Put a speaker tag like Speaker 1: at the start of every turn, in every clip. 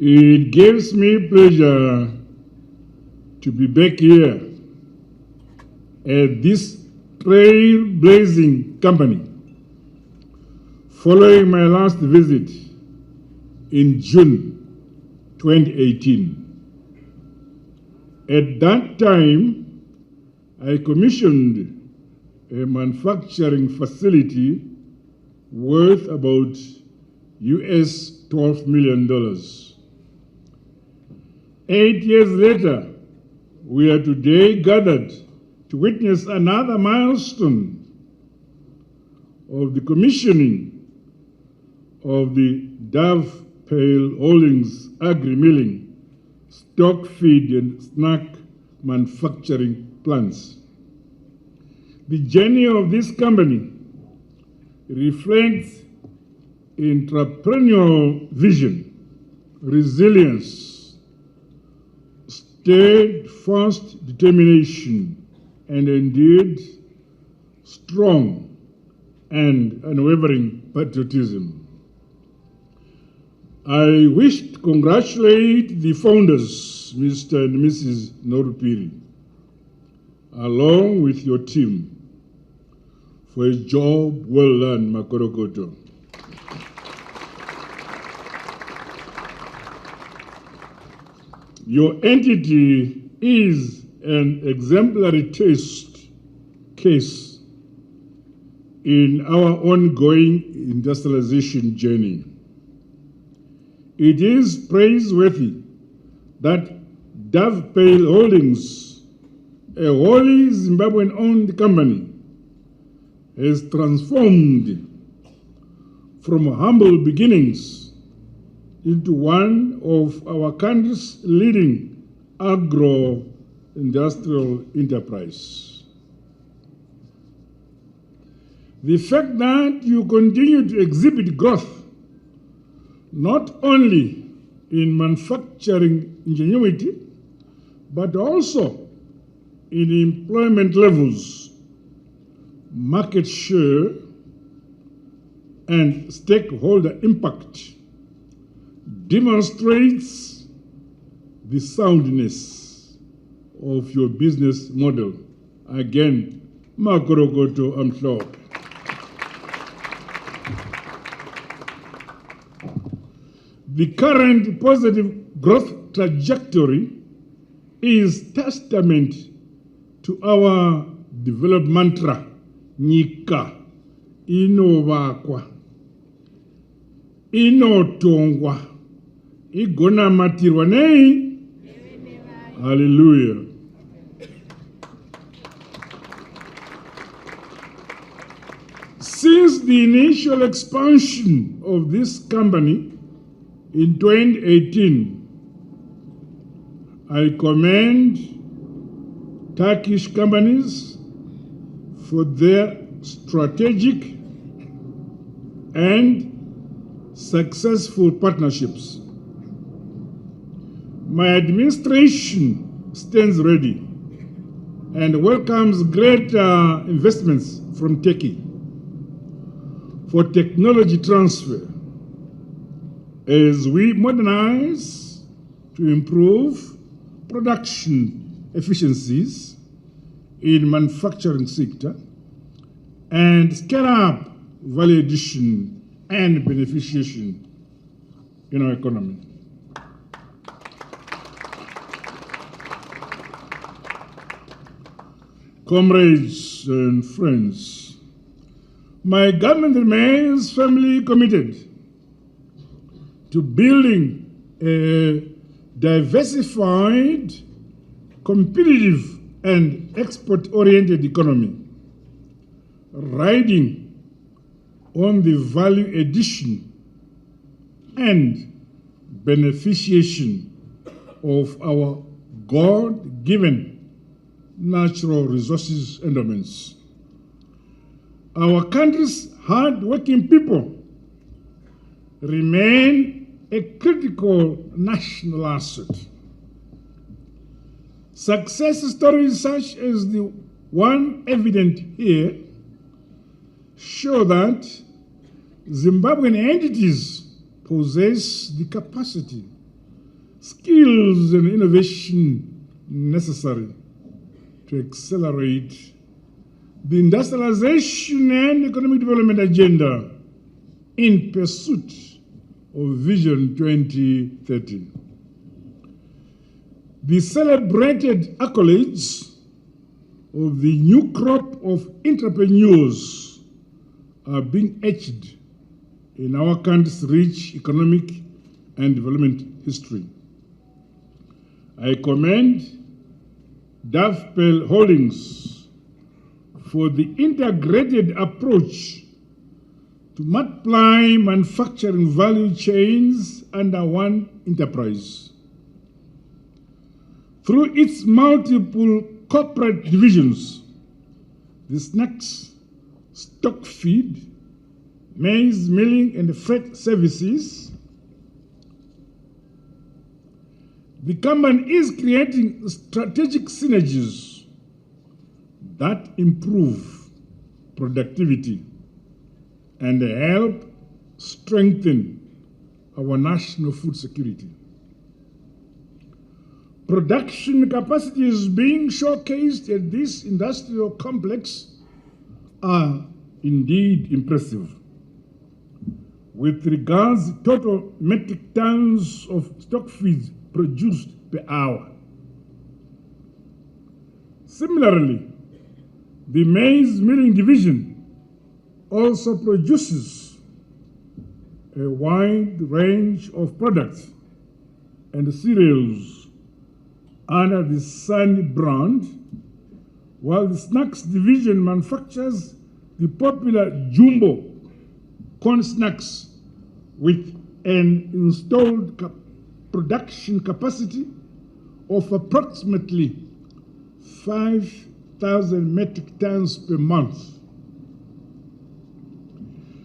Speaker 1: It gives me pleasure to be back here at this trailblazing company following my last visit in June 2018. At that time, I commissioned a manufacturing facility worth about US $12 million. 8 years later, we are today gathered to witness another milestone of the commissioning of the Davipel Holdings agri-milling, stock feed and snack manufacturing plants. The journey of this company reflects entrepreneurial vision, resilience, steadfast determination, and indeed strong and unwavering patriotism. I wish to congratulate the founders, Mr. and Mrs. Norupiri, along with your team, for a job well done, Makorokoto. Your entity is an exemplary case in our ongoing industrialization journey. It is praiseworthy that Davipel Holdings, a wholly Zimbabwean-owned company, has transformed from humble beginnings into one of our country's leading agro-industrial enterprise. The fact that you continue to exhibit growth not only in manufacturing ingenuity, but also in employment levels, market share, and stakeholder impact demonstrates the soundness of your business model. Again, Makorokoto Amhlophe. The current positive growth trajectory is testament to our development mantra, Nyika inovakwa, inotongwa, igona matirwa nei. Hallelujah. Since the initial expansion of this company in 2018, I commend Turkish companies for their strategic and successful partnerships. My administration stands ready and welcomes great investments from Turkey for technology transfer as we modernize to improve production efficiencies in manufacturing sector and scale up value addition and beneficiation in our economy. Comrades and friends, my government remains firmly committed to building a diversified, competitive, and export-oriented economy, riding on the value addition and beneficiation of our God-given natural resources endowments. Our country's hard-working people remain a critical national asset. Success stories such as the one evident here show that Zimbabwean entities possess the capacity skills and innovation necessary to accelerate the industrialization and economic development agenda in pursuit of Vision 2030. The celebrated accolades of the new crop of entrepreneurs are being etched in our country's rich economic and development history. I commend Davipel Holdings for the integrated approach to multiply manufacturing value chains under one enterprise. Through its multiple corporate divisions, the snacks, stock feed, maize milling and freight services, the company is creating strategic synergies that improve productivity and help strengthen our national food security. Production capacities being showcased at this industrial complex are indeed impressive. With regards to total metric tons of stock feeds produced per hour. Similarly, the maize milling division also produces a wide range of products and cereals under the Sunny brand, while the snacks division manufactures the popular Jumbo corn snacks with an installed production capacity of approximately 5,000 metric tons per month.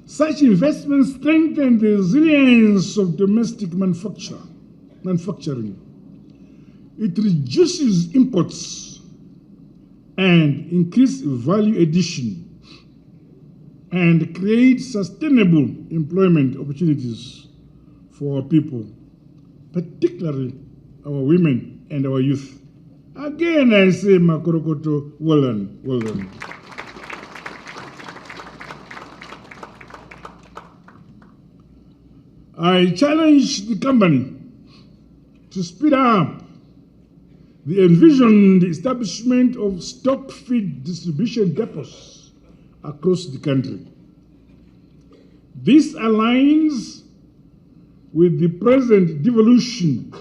Speaker 1: Such investments strengthen the resilience of domestic manufacturing. It reduces imports and increases value addition and creates sustainable employment opportunities for our people, particularly our women and our youth. Again, I say, Makorokoto, well done, well done. I challenge the company to speed up the envisioned establishment of stock feed distribution depots across the country. This aligns with the present devolution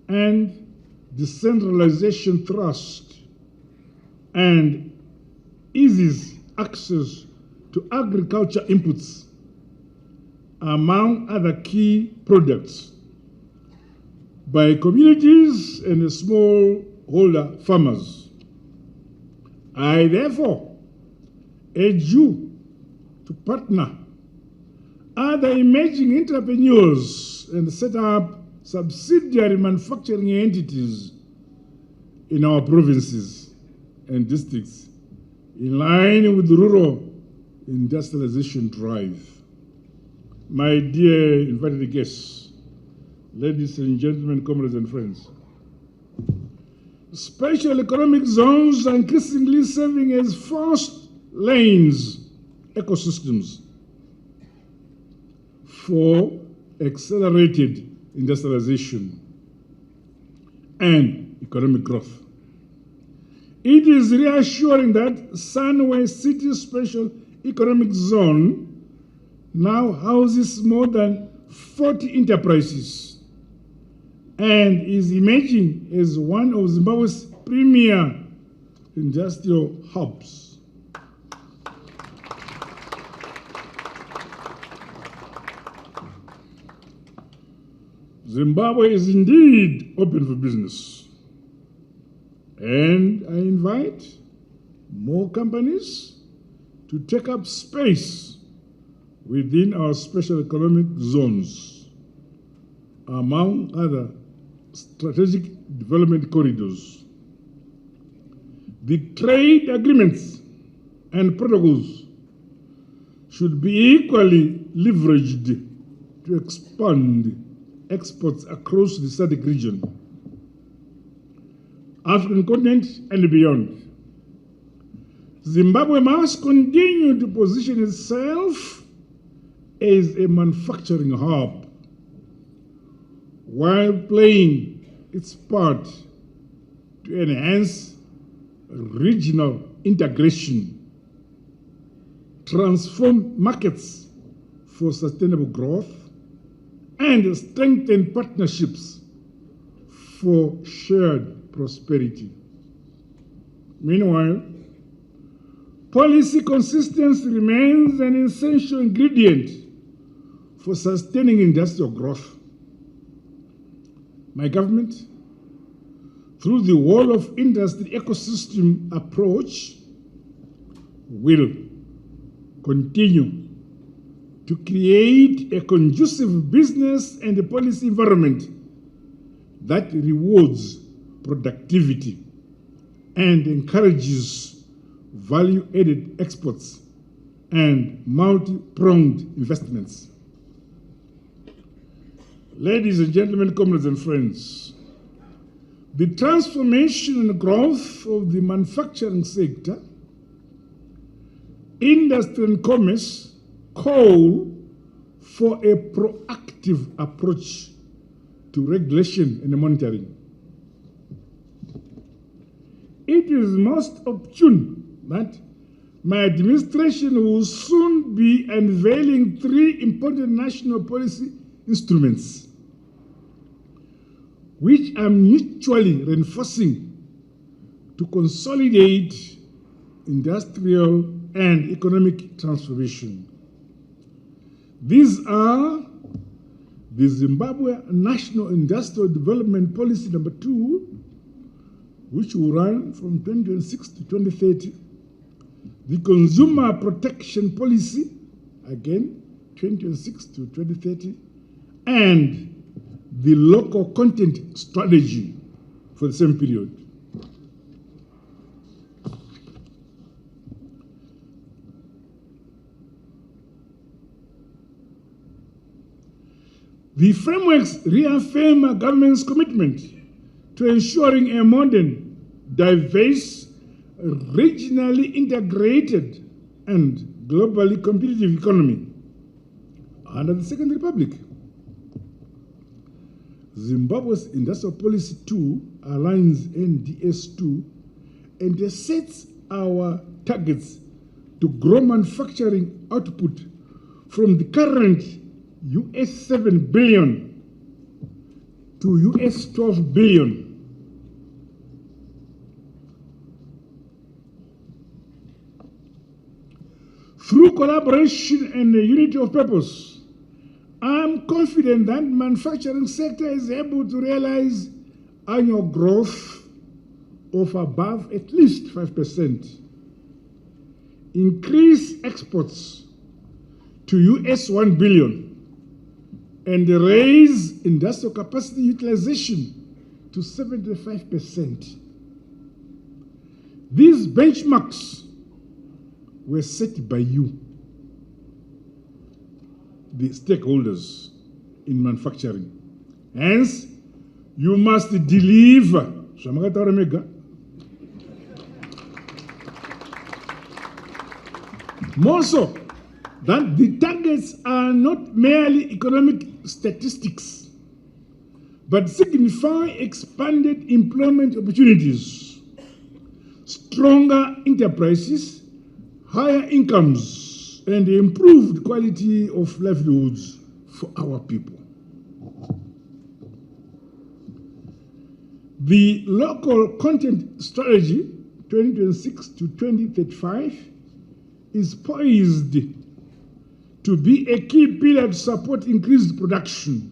Speaker 1: and decentralization thrust and eases access to agriculture inputs, among other key products, by communities and smallholder farmers. I therefore urge you to partner other emerging entrepreneurs and set up subsidiary manufacturing entities in our provinces and districts in line with the rural industrialization drive. My dear invited guests, ladies and gentlemen, comrades and friends, special economic zones are increasingly serving as fast lanes ecosystems for accelerated industrialization and economic growth. It is reassuring that Sunway City Special Economic Zone now houses more than 40 enterprises and is emerging as one of Zimbabwe's premier industrial hubs. Zimbabwe is indeed open for business, and I invite more companies to take up space within our special economic zones, among other strategic development corridors. The trade agreements and protocols should be equally leveraged to expand exports across the SADC region, African continent, and beyond. Zimbabwe must continue to position itself as a manufacturing hub while playing its part to enhance regional integration, transform markets for sustainable growth, and strengthen partnerships for shared prosperity. Meanwhile, policy consistency remains an essential ingredient for sustaining industrial growth. My government, through the whole of industry ecosystem approach, will continue to create a conducive business and a policy environment that rewards productivity and encourages value-added exports and multi-pronged investments. Ladies and gentlemen, comrades and friends, the transformation and growth of the manufacturing sector, industry and commerce call for a proactive approach to regulation and monitoring. It is most opportune that my administration will soon be unveiling 3 important national policy instruments which are mutually reinforcing to consolidate industrial and economic transformation. These are the Zimbabwe National Industrial Development Policy number 2, which will run from 2026 to 2030, the Consumer Protection Policy, again, 2026 to 2030, and the Local Content Strategy for the same period. The frameworks reaffirm a government's commitment to ensuring a modern, diverse, regionally integrated, and globally competitive economy under the Second Republic. Zimbabwe's Industrial Policy 2 aligns NDS 2 and sets our targets to grow manufacturing output from the current US 7 billion to US 12 billion. Through collaboration and unity of purpose, I am confident that manufacturing sector is able to realize annual growth of above at least 5%, increase exports to US 1 billion, and raise industrial capacity utilization to 75%. These benchmarks were set by you, the stakeholders in manufacturing. Hence, you must deliver. More so, that the targets are not merely economic statistics, but signify expanded employment opportunities, stronger enterprises, higher incomes, and improved quality of livelihoods for our people. The Local Content Strategy 2026 to 2035 is poised to be a key pillar to support increased production,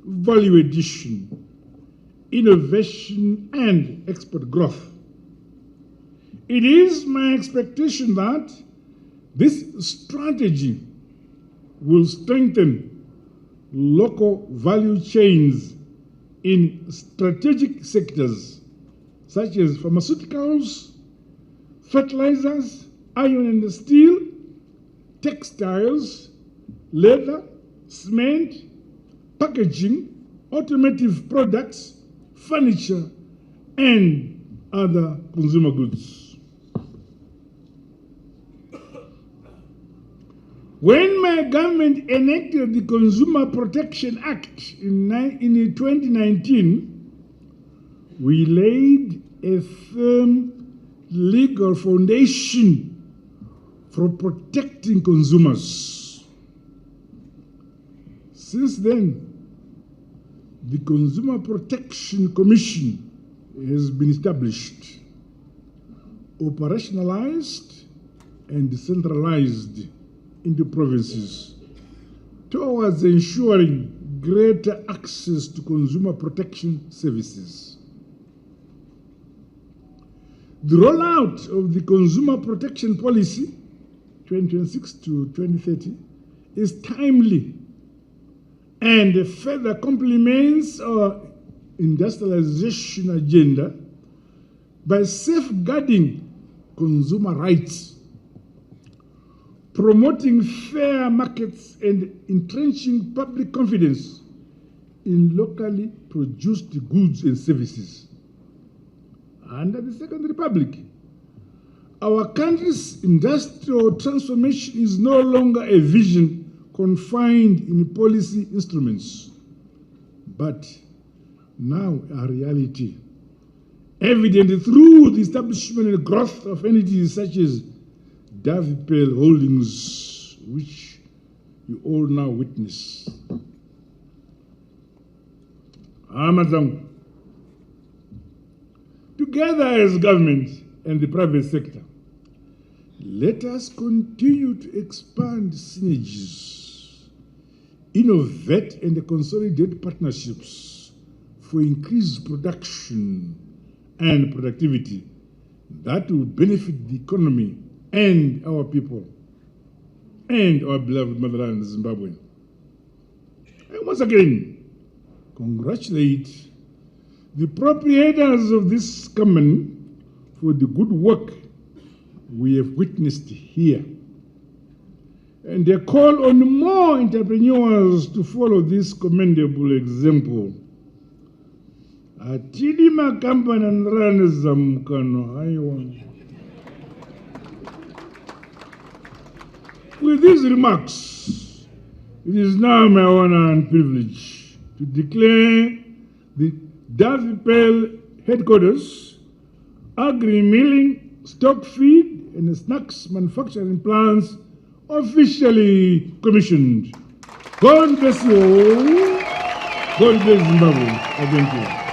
Speaker 1: value addition, innovation, and export growth. It is my expectation that this strategy will strengthen local value chains in strategic sectors such as pharmaceuticals, fertilizers, iron and steel, textiles, leather, cement, packaging, automotive products, furniture, and other consumer goods. When my government enacted the Consumer Protection Act in 2019, we laid a firm legal foundation for protecting consumers. Since then, the Consumer Protection Commission has been established, operationalized, and decentralized into provinces towards ensuring greater access to consumer protection services. The rollout of the Consumer Protection Policy 2026 to 2030 is timely and further complements our industrialization agenda by safeguarding consumer rights, promoting fair markets, and entrenching public confidence in locally produced goods and services. Under the Second Republic, our country's industrial transformation is no longer a vision confined in policy instruments, but now a reality, evident through the establishment and growth of entities such as Davipel Holdings, which you all now witness. Amazon. Together as government and the private sector, let us continue to expand synergies, innovate and consolidate partnerships for increased production and productivity that will benefit the economy and our people and our beloved motherland, Zimbabwe. And once again, congratulate the proprietors of this company for the good work we have witnessed here. And they call on more entrepreneurs to follow this commendable example. Atidima company and with these remarks, it is now my honor and privilege to declare the Davipel headquarters, agri-milling, stock feed, and snacks manufacturing plants officially commissioned. God bless you all. God bless Zimbabwe. Thank you.